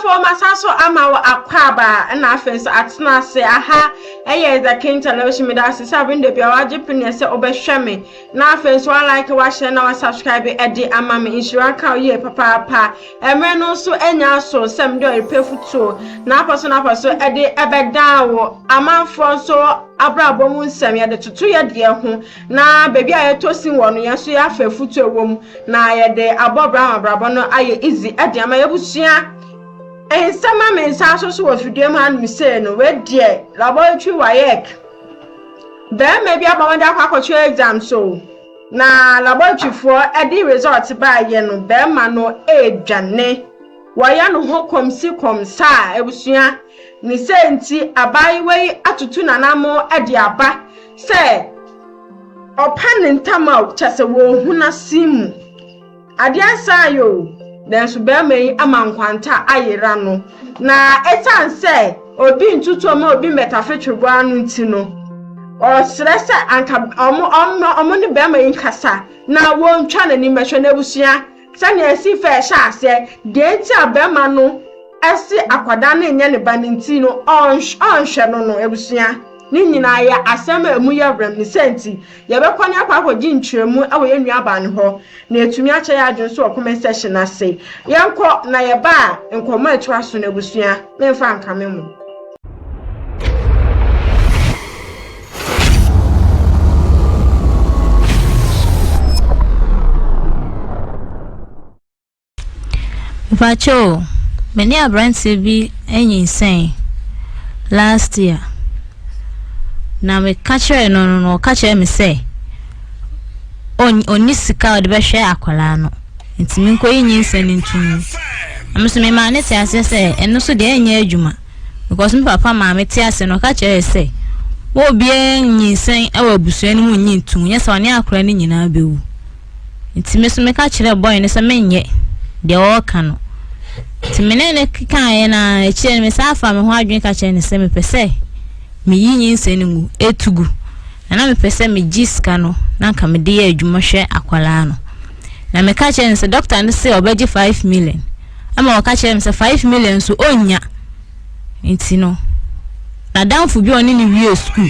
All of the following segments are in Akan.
for masaso ama akwaba na afenso atena se aha eye the king television me da se sabin de bia waje pene se obehweme na afenso like wa share na wa subscribe edi ama me insure ka ye papa emre no so enya so sem de repefuto na apaso edi ebeda wo amanfo so abrabo mu nsem ye de tutu ye de ho na baby aye tosin wo no ye so ya fafuto ewom na ye de abobra abrabo no aye easy edi ama ye busua sama me nsa so wo fidiem han mi say no we de laboratory wayek then maybe abawanda akwakocho exam so na laboratory for edi result ba ye no be ma no edwane waya no ho komsi komsa ebusua ni senti abai we atutu nanamo edi aba say opan ntama chese wo huna simu ade asayo den so be mai amankwanta ayera no na etan say obi ntutu ma obi metafetwebo anu ntino o stress anka omo ni be mai nkasa na wo ntwa na ni mehwe na busua sane esi fe sha ase de nti abema no esi akwada na enye ne baninti no onhwe no ebusua ni nyina ya asema emu ya bram ni senti ye be kwanya akwakogi ntwemu awo ye nuaba ne ho na etumi ache ya adwon so comment section ase yenko na ye ba nkomo atwa so na ebusua memfa nkame mu Pacho, many a brand be any insane last year. Now me catch her no catch her me say. On nisika or the best share aqualano. It's me going insane into me. I must me man as I say, and no so dear near Juma. Because my papa mamma tears and no catch her say. Wo bien insane, I will be sending you need to. Yes, on your crying in our bill. It's Miss me catch her boy and as a man yet. They all can. Timenene kika na eche me safa me ho adwen ka che ne se me pese me yinyin senengu etugu na me pese me jiska no na nka me de ya adwuma hwe akwala no na me ka che ne se doctor ne se obeji 5 million ama o ka che me se 5 million so onya enti no na danfo bi oni ni wie school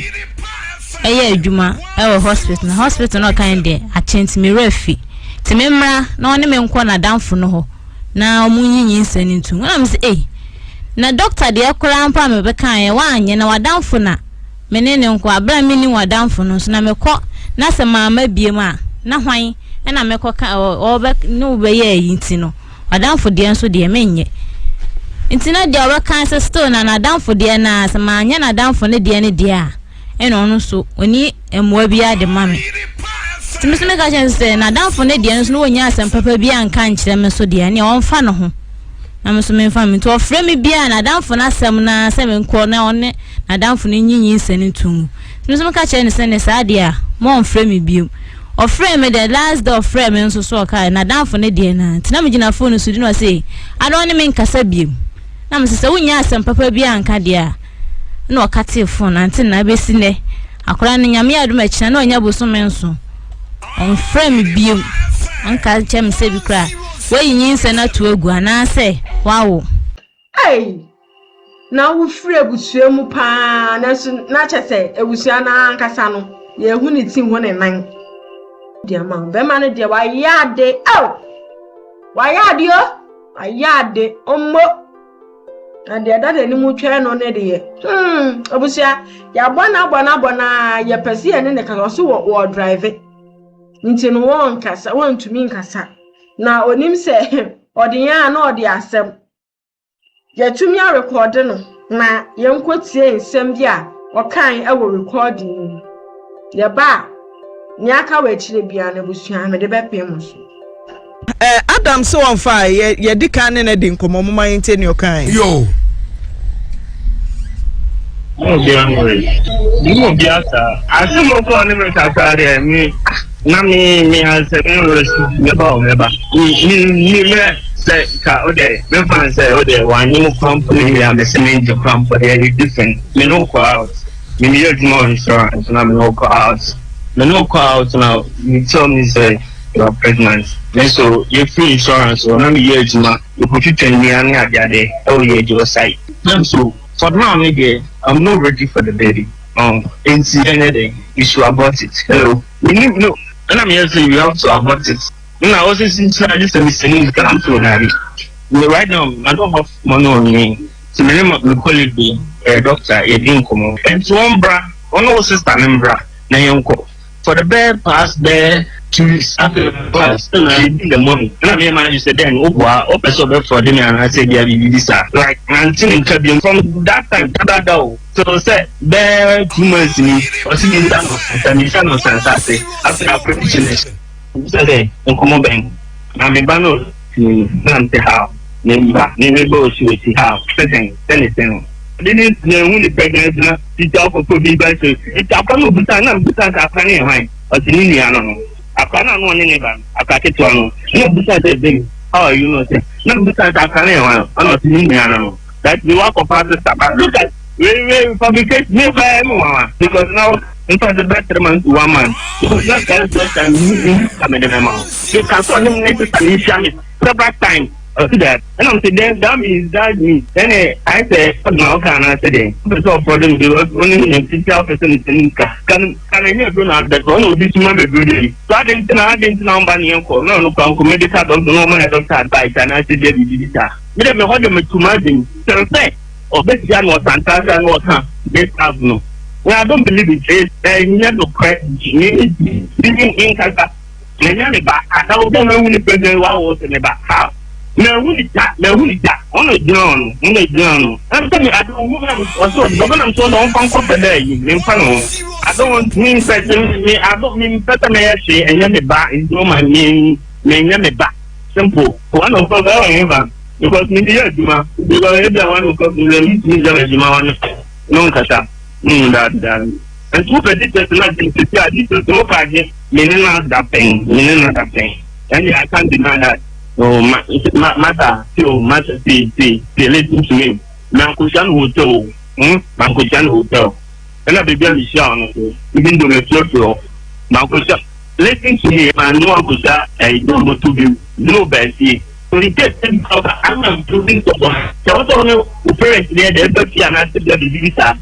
eye adwuma e wo hospital na hospital no kan de achenti me refi ti me mra na oni me nko na danfo no ho na omunyi nsani ntu na me say na doctor de akora ampa me be kan ye wanye na wadanfo na menene nko abra mini wadanfo no so na me kọ na se mama biem a na hwan na me kọ ka obe no be ye yinti no wadanfo de nso de menye nti na de obe kan se store na danfo de na se manya na danfo ne de ne de a eno no so oni emwa bia de mame Timisime ka chense na danfo ne de nso no wonya asem papa bia nka nkyere me so de ne onfa no ho na me so me fa me to ofre me bia na danfo na asem na asem nko na one na danfo ne nyinyi nsani tum timisime ka chense ne sa de a mo ofre me bia ofre me the last day ofre me nso so ka na danfo ne de na tina me gina phone so di no say adon me nkasa bia na me se wonya asem papa bia nka de a na okate phone antin na besi ne akora ne nyame aduma kina na onya boso me nso on frame biom anka chem se bi kra we yin se na to agu ana se wawo hey na wo free abusua mu pa na chese abusua na nkasa no ye hu ni tin ho ne nan dia ma be ma ne dia wa yade wa yade ommo and the other ni mu twa no ne de abusua ya bona ye pese ye ne ka so wo drive nti no won kasa won tumi nkasa na onim se odinya na odi asem ya tumi a record no na yenkotie nsem bia okan e wo recording ya ba ni aka wa chire bia na busua me de be pem so Adam so on fire ye dikan ne de nkomo mama yente ni okan yo Dimo biasa, asal mau kau ni mereka cari ni, nami hasil ni meba. Ni say ka ode, me fan say ode, wani mo company ya me sending the company is different. Me no go out, me use more insurance, na me no go out. Me no go out now. Me tell me say, you are pregnant. And so you free insurance or not year you put you 10 million at the oh yeah your site. And so for now I'm not ready for the baby. In anything you should abort it. Hello. We need no and I'm here saying you have to abort it. I also since I just listening to come to right now I don't have money on me. So my name of colleague be doctor Edin Komo. And so one sister member na yonko. For the bed past there 2 weeks after the class, still in the morning. And I managed to then open so for dinner and I said yeah visa. Like until from that time so said there 2 months me or see in that after our prediction. Saturday, Nkomo Ben. I'm a banner to how. Name go see how. Second, didn't know the pregnant teacher for COVID by so it's a problem of Busan, Busan, a funny high, or Tiniano. I cannot know any ban, a packet one. No, besides the thing, how are you not? No, besides a funny one, I'm not Tiniano. That you walk of others about. Look at we fabricate new by everyone because now. In fact, the better man to 1 man. Because not just and coming in the mouth. You can call him necessarily several times to that. And I'm saying that means then I say, now can I say, but all problem because only in the person can I hear that one of this man be good. So I didn't know money uncle. No, medical doctor, no man doctor advice, and I said, yeah, we did that. You never heard them to imagine. So say, or best Jan was fantastic and what best have no. Well, I don't believe it. Never question. In Kaka. I don't know when the president was in about how. No, who is that? Only John. I'm telling you, I don't know. I'm so long from today. I don't mean person. I don't mean person. And then the bar is no my name. The back. Simple. One of them, because me, because everyone who comes to the no, Kata. That and two predictors like this no party, meaning not that pain, and I can't deny that. No matter, listen to me. Mankushan Hotel, and I began to shout, even though the floor, Mankushan. Listen to me, and no one could I don't want to be no bad. So he gets himself, I'm proving to one. So I don't know who parents there, the and I said that the visa.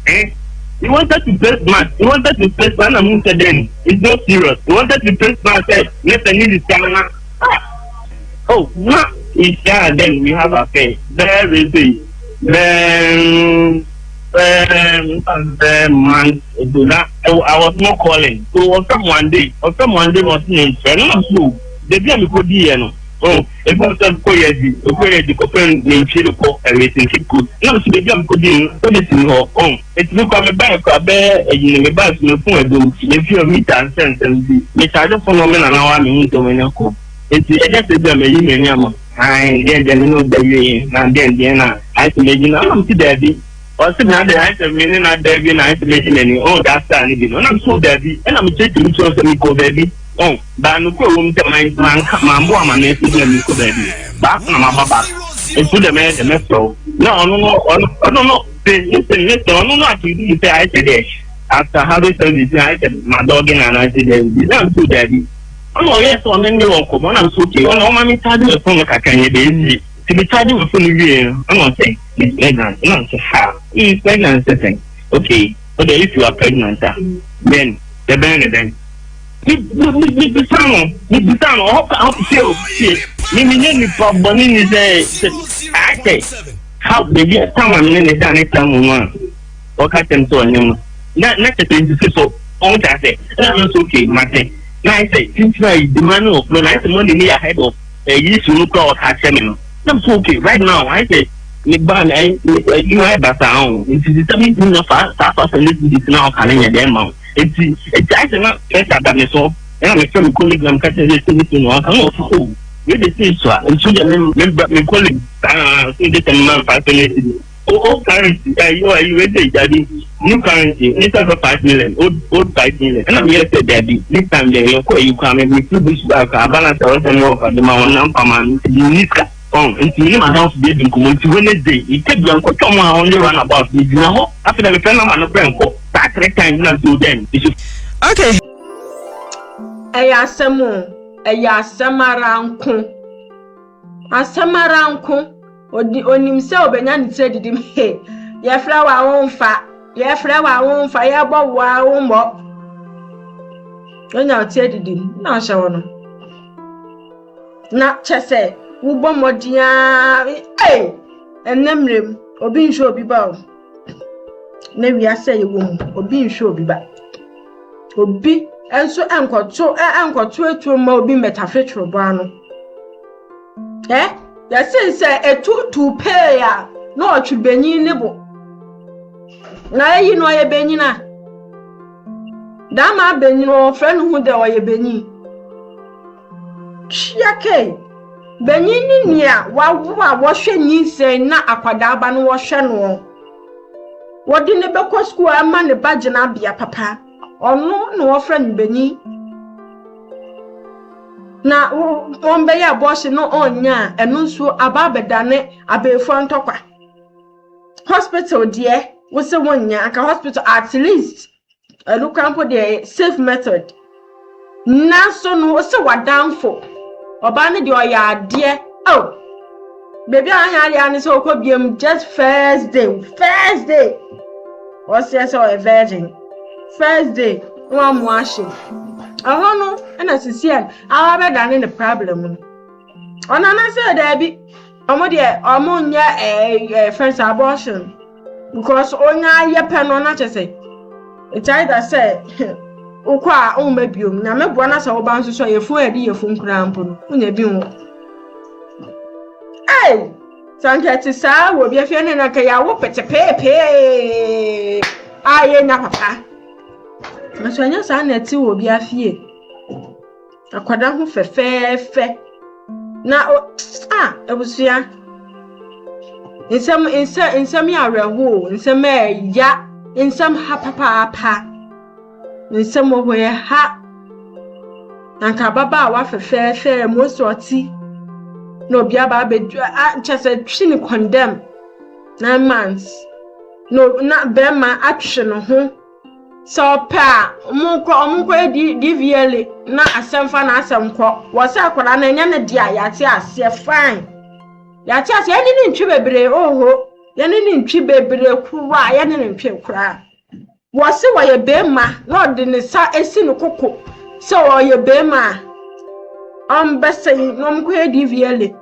He wanted to press man. He wanted to press man and said then it's not serious. He wanted to press man said let the need is coming. Oh, no, it's then we have a face. There is it. Then man that I was not calling. So was someone day was named so they didn't go there. Oh, if I said the coupon named Chilico, everything he could. No, so they jump could do anything or it's look on the back, a bear, and you back to the point of if you meet and sense and the charge of phenomenon now I'm in to Menaco. It's just a damn union. I then know the way, and then I can imagine I'm to daddy. Also, now the item meaning I dare be nice to mention any. Oh, that's I'm so daddy, and I'm taking to me, baby. Oh, but no problem to my man, message and Miko baby. Back on my back. And put the man the metro. No. Listen, no, you say I said it. After having said this, I said my dog and I said, I'm too daddy. Oh, yes, on any walk. I'm so okay. Oh, no, mommy, tell you the phone like I can be to be charging with full year. I'm not saying it's pregnant. Not to have. It's pregnant, okay. If you are pregnant, then the then. The town, how to say, me, problem is I say, how they get someone in the time or cut them to a new. Not a thing to say so. All that say, that's okay, my thing. Now I say, since I demand of no nice money ahead of a used to look out at seminal. That's okay, right now, I say, you have a sound. It is something of fast, and this is now calling a damn. It's actually not better than this all. And I'm a friend colleague, I'm catching this thing. I'm also with the sister, and so my colleague, say this man 5 minutes. Oh, currency, you are ready, daddy. New currency, instead of 5 million, old 5 million. And I'm here to daddy. This time, you come and make 2 weeks back, a balance of the man, you need into him and house baby community Wednesday. He take you and come only run about me. You know, after the friend of a friend, that 3 times not to them. Okay. Ayasemu. eya asamaranko onim se obenya ne tire didim he ye fra wa wonfa ye bo wa wonbo onya tire didim na hye wono na chese wo bo modia enemrem obi nhwe obi ba o na wiase ye wo obi nhwe obi ba obi enso enkoto etu ma obi metafetro bo ano ya say etu to pay ya no otwe benyin ne bo na yi no ye benyin na da ma benyin o friend hu de o ye benyin chiake benyin ni nia wa wo hwe nyinse na akwada aba no wo hwe no wodi ne beko school ama ne badge na bia papa ono no wo friend benyin na won be ya boss no onya enu nso ababedane abefo ntokwa hospital there wo se wonya aka hospital at least look ampo the safe method na so no wo se wadanfo oba ne de oya ade baby anya ya ni so okobiem just first day o se a virgin first day wa mu ashe ahono na sisian awabedane ne problem ona na say there be omonya first abortion because onya yepe no na chese it either say ukwa ummebiom na meboa na say wo ban so yefu edi yefu nkura mpo no unya bi wo sanketi sa wo bi afia ne na ka ya wo petepepe aye nya papa masanya sa na ti wo bi afie akwada ho fefefe na ebusia insem ya rewo insem ya insem ha papa insem ho ya ha anka baba wa fefefe mo sorti no bia ba be chese twini condemn 9 months no na be ma atwe no ho so pa omukọ DVL na asemfa na asemkọ wo se akwara na nya ne dia yate ase fine yate ase eni ni ntwi bebre oho yeni ni ntwi bebre kuwa yeni ni ntwi kura wo se wo ye be ma na odi ne sa esi no koko so wo ye be ma bese no mkọ DVL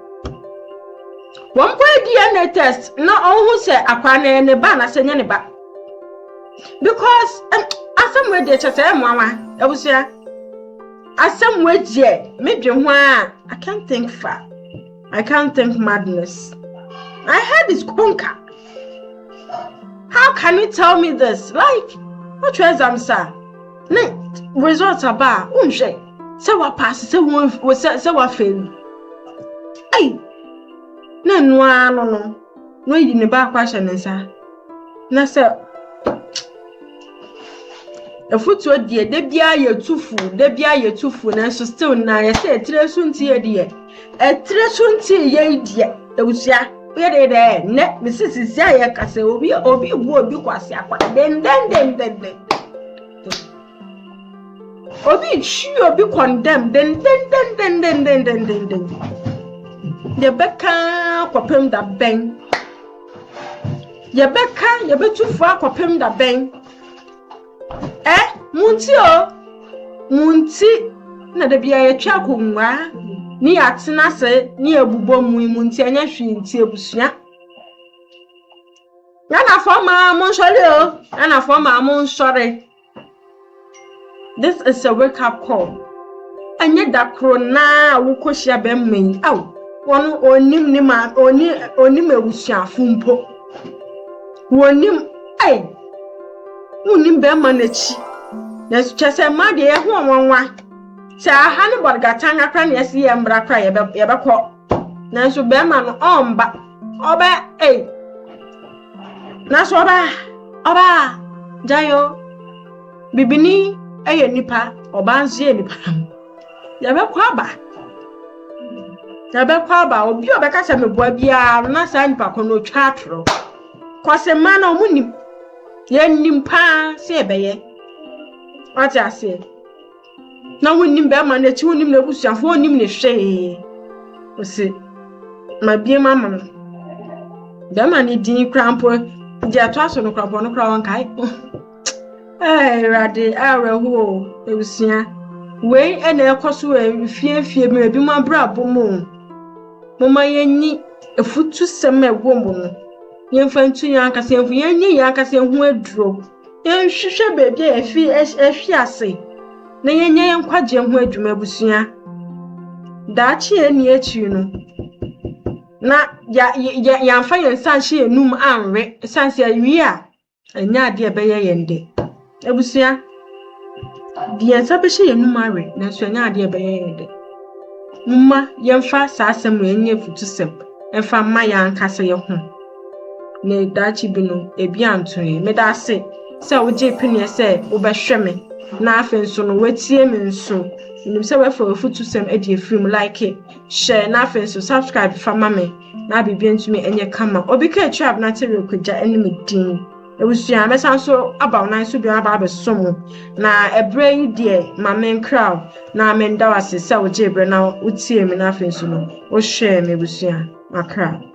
wo mkọ DNA test na ohu se akwara na ne ba na se nya ne ba because asam de chese mama ebusia asam je medwe ho I can't think far, I can't think madness. I heard this conquer. How can you tell me this? Like what exam sir ne results aba unhwe se wa pass se wa fail na no no yi ne ba kwa hye na se efutu die de bia yetufu na so still na ye say etire sunti ye die etire sunti ye die ewusia ye de ne misisi sia ye kase obi bu obi kwase akwa den obi chi obi condemn den de beka kwapem da ben ye beka ye betufu akwapem da ben munti na da bia ye twa konwa ni atena se ni ebubo munti anya hwinti ebusua na forma mon sole na forma mon sore. This is a wake up call anya da kro na wo kohia bemmen wono onim ni ma onim ebusua fumpo wonim unim be manachi na chese ma de ye ho onwanwa sa ha ne bodgata nya kra na yesi ye mbra kra ye be ko na so be ma no omba oba na so oba jayo bibini eye nipa oba nso ye nipa ye be ko aba obi obeka se meboa bia na sa nipa ko no twa atro kwase ma na omunim ye nimpa se ebeye what I say na wonim be ma na chi wonim na busuafo wonim ne hwe o se ma bie mama no be ma ne din krampo di ato aso no krampo no kra won kai rade areho ebusua we ene ekoso fie me bi ma brabo mo ma yenni efutu sem ewo mo no yemfa ntu yan kase enfu yenni yan kase enhu aduro yenhwehwe bebi efi ase na yenye yenkwaje enhu adwuma ebusua daachi eni echi no na ya fa yensanhye enum anwe sanse awi a anya ade ebeye yende ebusua die sabehye enum awe na so anya ade ebeye yende mma yemfa saasem no enye futusem emfa mma yan kase ye ho ne daachi bi no ebi antoe meda se woje pini se obehwe me na afenso no watie me nso nim se wefa futusem edi efrim like share na afenso subscribe fa mame na bibia ntumi enye kama obika trap na tere okja enime din ebusua mesanso abawnan so bia aba besom na ebre yi de mame crowd na menda wase se woje ebre na utie me na afenso no o share me ebusua makra